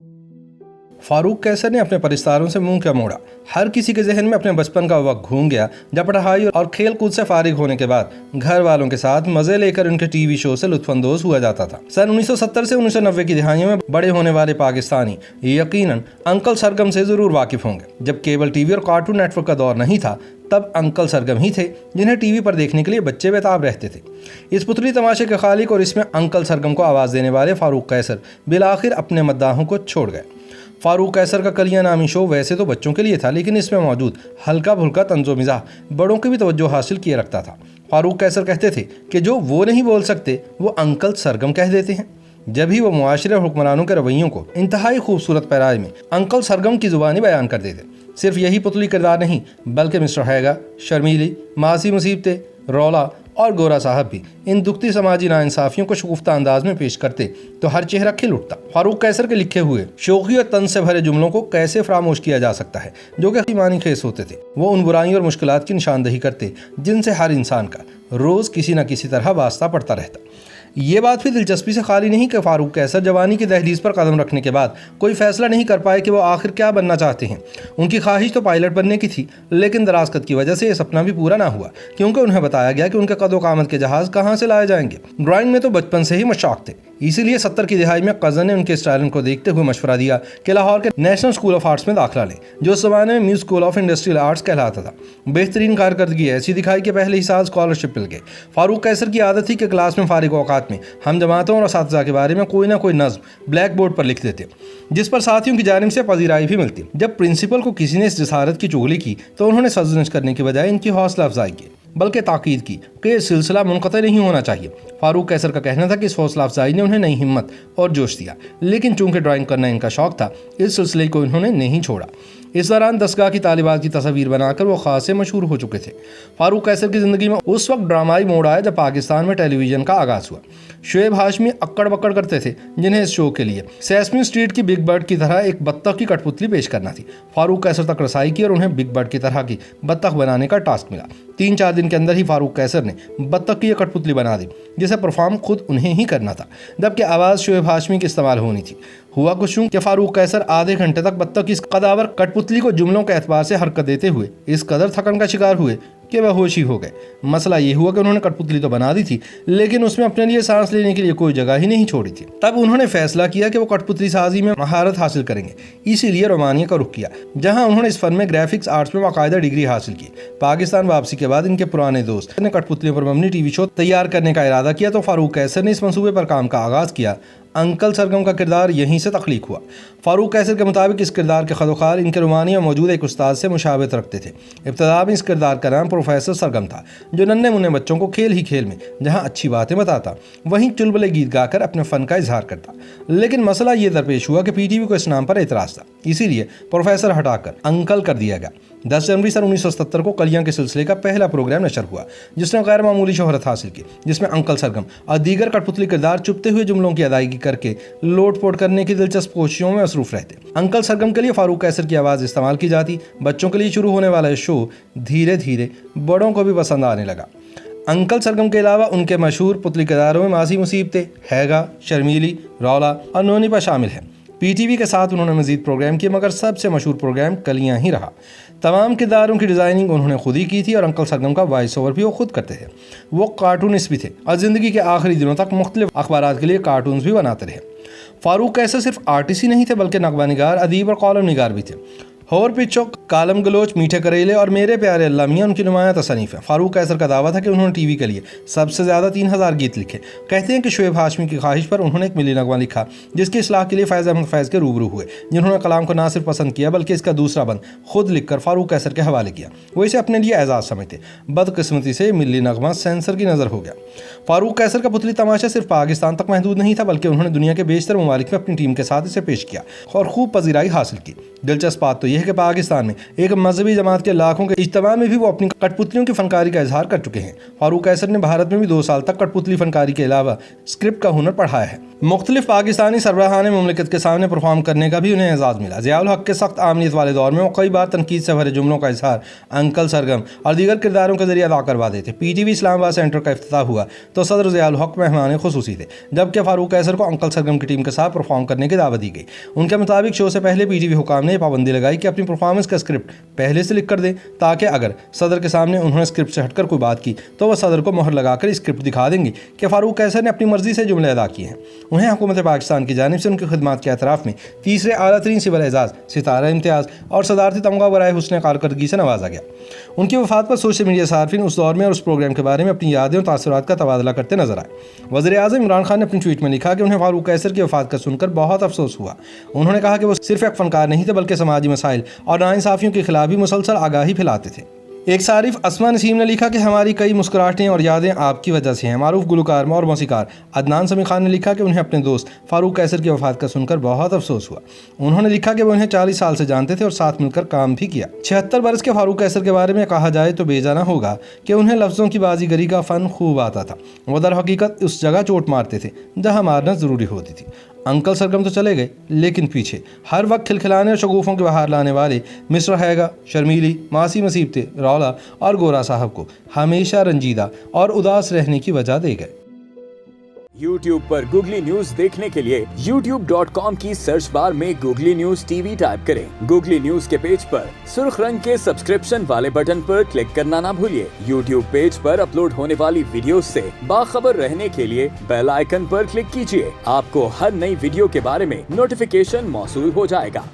फारूक कैसर ने अपने परिस्तारों से मुंह क्या मोड़ा। हर किसी के जहन में अपने बचपन का वक्त घूम गया जब पढ़ाई और खेल कूद से फारिग होने के बाद घर वालों के साथ मजे लेकर उनके टीवी शो से लुत्फानंदोज हुआ जाता था। सन 1970 से 1990 की दिहाइयों में बड़े होने वाले पाकिस्तानी यकीनन अंकल सरगम से जरूर वाकिफ होंगे। जब केबल टीवी और कार्टून नेटवर्क का दौर नहीं था तब अंकल सरगम ही थे जिन्हें टीवी पर देखने के लिए बच्चे बेताब रहते थे। इस पुतली तमाशे के खालिक और इसमें अंकल सरगम को आवाज़ देने वाले फारूक कैसर बिलाखिर अपने मद्दाहों को छोड़ गए। फारूक कैसर का कलियां नामी शो वैसे तो बच्चों के लिए था, लेकिन इसमें मौजूद हल्का फुल्का तंजो मिजाह बड़ों की भी तवज्जो हासिल किए रखता था। फारूक कैसर कहते थे कि जो वो नहीं बोल सकते वो अंकल सरगम कह देते हैं। जब ही वो मुआशरे और हुक्मरानों के रवैयों को इंतहाई खूबसूरत पैराज में अंकल सरगम की जुबानी बयान कर देते। सिर्फ यही पुतली किरदार नहीं बल्कि मिस्टर हैगा, शर्मीली, मासी मुसीबतें, रौला और गोरा साहब भी इन दुखती समाजी नाइंसाफियों को शगुफ्ता अंदाज में पेश करते तो हर चेहरा खिल उठता। फारूक कैसर के लिखे हुए शोखी और तंज से भरे जुमलों को कैसे फरामोश किया जा सकता है जो कि मानी खेस होते थे। वो उन बुराइयों और मुश्किलात की निशानदही करते जिनसे हर इंसान का रोज किसी न किसी तरह वास्ता पड़ता रहता। ये बात भी दिलचस्पी से खाली नहीं कि फारूक कैसर जवानी की दहलीज पर कदम रखने के बाद कोई फैसला नहीं कर पाए कि वो आखिर क्या बनना चाहते हैं। उनकी ख्वाहिश तो पायलट बनने की थी, लेकिन दराजकत की वजह से ये सपना भी पूरा ना हुआ क्योंकि उन्हें बताया गया कि उनके कदो कामत के जहाज कहाँ से लाए जाएंगे। ड्राइंग में तो बचपन से ही मशाक थे, इसीलिए 70 की दिहाई में कज़न ने उनके इस टैलेंट को देखते हुए मशवरा दिया कि लाहौर के नेशनल स्कूल ऑफ आर्ट्स में दाखिला लें, जो उस जमाने में music school of industrial arts कहलाता था। बेहतरीन कारकर्दगी ऐसी दिखाई कि पहले ही साल स्कॉलरशिप मिल गए। फारूक कैसर की आदत थी कि क्लास में फारिग औकात में हम जमातों और असातिज़ा के बारे में कोई ना कोई नज़्म ब्लैक बोर्ड पर लिख देते, जिस पर साथियों की जानिब से पजीराई भी मिलती। जब प्रिंसिपल को किसी ने इस जसारत की चुगली की तो उन्होंने सजनिश करने के बजाय इनकी हौसला अफजाई की, बल्कि ताकीद की कि यह सिलसिला मुनक़ते नहीं होना चाहिए। फारूक कैसर का कहना था कि इस हौसला अफजाई ने उन्हें नई हिम्मत और जोश दिया, लेकिन चूंकि ड्राइंग करना इनका शौक था इस सिलसिले को इन्होंने नहीं छोड़ा। इस दौरान दसगाह की तालिबात की तस्वीर बनाकर वो खासे मशहूर हो चुके थे। फारूक कैसर की ज़िंदगी में उस वक्त ड्रामाई मोड़ आया जब पाकिस्तान में टेलीविज़न का आगाज़ हुआ। शुएब हाशमी अक्कड़ बक्कड़ करते थे जिन्हें इस शो के लिए सेसमी स्ट्रीट की बिग बर्ड की तरह एक बत्तख की कठपुतली पेश करना थी। फारूक कैसर तक रसाई की और उन्हें बिग बर्ड की तरह की बत्तख बनाने का टास्क मिला। 3-4 दिन के अंदर ही फारूक कैसर ने बत्तख की यह कठपुतली बना दी जिसे परफॉर्म खुद उन्हें ही करना था, जबकि आवाज़ शुएब हाशमी की इस्तेमाल होनी थी। हुआ कुछ यूं कि फारूक कैसर आधे घंटे तक बत्तख की इस कदावर कठपुतली को जुमलों के एतबार से हरकत देते हुए इस कदर थकन का शिकार हुए कि वह होश ही हो गए। मसला ये हुआ कि उन्होंने कठपुतली तो बना दी थी, लेकिन उसमें अपने लिए सांस लेने के लिए कोई जगह ही नहीं छोड़ी थी। तब उन्होंने फैसला किया कि वो कठपुतली साजी में महारत हासिल करेंगे, इसीलिए रोमानिया का रुख किया, जहां उन्होंने इस फन में ग्राफिक्स आर्ट्स में बाकायदा डिग्री हासिल की। पाकिस्तान वापसी के बाद इनके पुराने दोस्त ने कठपुतलियों पर मबनी टीवी शो तैयार करने का इरादा किया तो फारूक कैसर ने इस मंसूबे पर काम का आगाज़ किया। अंकल सरगम का किरदार यहीं से तख्लीक हुआ। फारूक कैसर के मुताबिक इस किरदार के खदोखार इनके रोमानिया में मौजूद एक उस्ताद से मुशाबहत रखते थे। इब्तदा में इस किरदार का नाम प्रोफेसर सरगम था, जो नन्हे मुन्ने बच्चों को खेल ही खेल में जहां अच्छी बातें बताता वहीं चुलबुले गीत गाकर अपने फ़न का इजहार करता। लेकिन मसला ये दरपेश हुआ कि पीटीवी को इस नाम पर एतराज़ था, इसीलिए प्रोफेसर हटाकर अंकल कर दिया गया। 10 जनवरी सन 1970 को कलियां के सिलसिले का पहला प्रोग्राम नशर हुआ जिसने गैर मामूली शोहरत हासिल की, जिसमें अंकल सरगम और दीगर कठपुतली किरदार चुपते हुए जुमलों की अदायगी करके लोट पोट करने की दिलचस्प कोशिशों में मसरूफ रहते। अंकल सरगम के लिए फारूक कैसर की आवाज़ इस्तेमाल की जाती। बच्चों के लिए शुरू होने वाला यह शो धीरे धीरे बड़ों को भी पसंद आने लगा। अंकल सरगम के अलावा उनके मशहूर पुतली किरदारों में मासी मुसीबतें, हैगा, शर्मीली, रौला और नोनीपा शामिल हैं। पीटीवी के साथ उन्होंने मजीद प्रोग्राम किए, मगर सबसे मशहूर प्रोग्राम कलियां ही रहा। तमाम किरदारों की डिज़ाइनिंग उन्होंने खुद ही की थी और अंकल सरगम का वॉइस ओवर भी वो खुद करते थे। वो कार्टूनिस्ट भी थे और ज़िंदगी के आखिरी दिनों तक मुख्तलिफ अखबारात के लिए कार्टून्स भी बनाते रहे। फारूक कैसर सिर्फ आर्टिस्ट ही नहीं थे बल्कि नगमा निगार, अदीब और कॉलम निगार भी थे। होर पिचो, कालम गलोच, मीठे करेले और मेरे प्यारे अल्लाह मियां उनकी नुमाया तसनीफ़ है। फारूक कैसर का दावा था कि उन्होंने टीवी के लिए सबसे ज़्यादा 3000 गीत लिखे। कहते हैं कि शुएब हाशमी की ख्वाहिश पर उन्होंने एक मिली नगमा लिखा जिसकी इस्लाह के लिए फैज़ अहमद फैज़ के रूबरू हुए, जिन्होंने कलाम को ना सिर्फ पसंद किया बल्कि इसका दूसरा बंद खुद लिखकर फारूक कैसर के हवाले किया। वो इसे अपने लिए एजाज़ समझते। बदकिस्मती से मिली नगमा सेंसर की नज़र हो गया। फारूक कैसर का पुतली तमाशा सिर्फ पाकिस्तान तक महदूद नहीं था बल्कि उन्होंने दुनिया के बेशतर ममालिक में अपनी टीम के साथ इसे पेश किया और खूब पजीराई हासिल की। दिलचस्प बात तो यह है कि पाकिस्तान में एक मजहबी जमात के लाखों के इज्तिमा में भी वो अपनी कठपुतलियों की फनकारी का इजहार कर चुके हैं। फारूक कैसर ने भारत में भी 2 साल तक कठपुतली फनकारी के अलावा स्क्रिप्ट का हुनर पढ़ाया है। मुख्तलिफ पाकिस्तानी सरबराहान मुमलिकत के सामने परफॉर्म करने का भी उन्हें एजाज़ मिला। ज़ियाउल हक के सख्त आमनीत वाले दौर में वो कई बार तनकीद से भरे जुमलों का इजहार अंकल सरगम और दीगर किरदारों के जरिए अदा करवा देते। PTV इस्लामाबाद सेंटर का इफ्तिताह हुआ तो सदर ज़ियाउल हक मेहमान खुसूसी थे, जबकि फारूक कैसर को अंकल सरगम की टीम के साथ परफॉर्म करने की दावत दी गई। उनके मुताबिक शो से पहले PTV हुकाम ने पाबंदी लगाई कि अपनी परफॉर्मेंस का स्क्रिप्ट पहले से लिख कर दें, ताकि अगर सदर के सामने उन्होंने स्क्रिप्ट से हटकर कोई बात की तो वह सदर को मोहर लगाकर स्क्रिप्ट दिखा देंगे कि फारूक कैसर ने अपनी मर्जी से जुमले अदा किए हैं। उन्हें हुकूमत पाकिस्तान की जानिब से उनकी खिदमात के एतराफ़ में तीसरे आला तरीन सिविल एजाज़, सितारा इम्तियाज़ और सदारती तमगा बराए हुस्न कारकर्दगी से नवाजा गया। उनकी वफ़ात पर सोशल मीडिया सार्फिन उस दौर में और उस प्रोग्राम के बारे में अपनी यादें और तासुरात का तबादला करते नजर आए। वज़ीर-ए-आज़म इमरान खान ने अपनी ट्वीट में लिखा कि उन्हें फारूक कैसर की वफ़ात का सुनकर बहुत अफसोस हुआ। उन्होंने कहा कि वो सिर्फ एक फ़नकार नहीं थे बल्कि समाजी मसाइल और नाइंसाफ़ियों के खिलाफ भी मुसलसल आगाही फैलाते थे। एक सारिफ अस्मा नसीम ने लिखा कि हमारी कई मुस्कुराहटें और यादें आपकी वजह से हैं। मारूफ गुलकार और मौसीकार अदनान समी खान ने लिखा कि उन्हें अपने दोस्त फारूक कैसर की वफ़ात का सुनकर बहुत अफसोस हुआ। उन्होंने लिखा कि वो उन्हें 40 साल से जानते थे और साथ मिलकर काम भी किया। 76 बरस के फारूक कैसर के बारे में कहा जाए तो बेजाना होगा कि उन्हें लफ्ज़ों की बाजीगरी का फ़न खूब आता था। वो दर हकीकत उस जगह चोट मारते थे जहाँ मारना ज़रूरी होती थी। अंकल सरगम तो चले गए, लेकिन पीछे हर वक्त खिलखिलाने और शगुफ़ों की बहार लाने वाले मिस्र हैगा, शर्मीली, मासी मसीबते, रौला और गोरा साहब को हमेशा रंजीदा और उदास रहने की वजह दे गए। YouTube पर गूगली न्यूज देखने के लिए youtube.com की सर्च बार में गूगली न्यूज TV टाइप करें। गूगली न्यूज के पेज पर सुर्ख रंग के सब्सक्रिप्शन वाले बटन पर क्लिक करना ना भूलिए। YouTube पेज पर अपलोड होने वाली वीडियोस से बाखबर रहने के लिए बेल आइकन पर क्लिक कीजिए। आपको हर नई वीडियो के बारे में नोटिफिकेशन मौसूल हो जाएगा।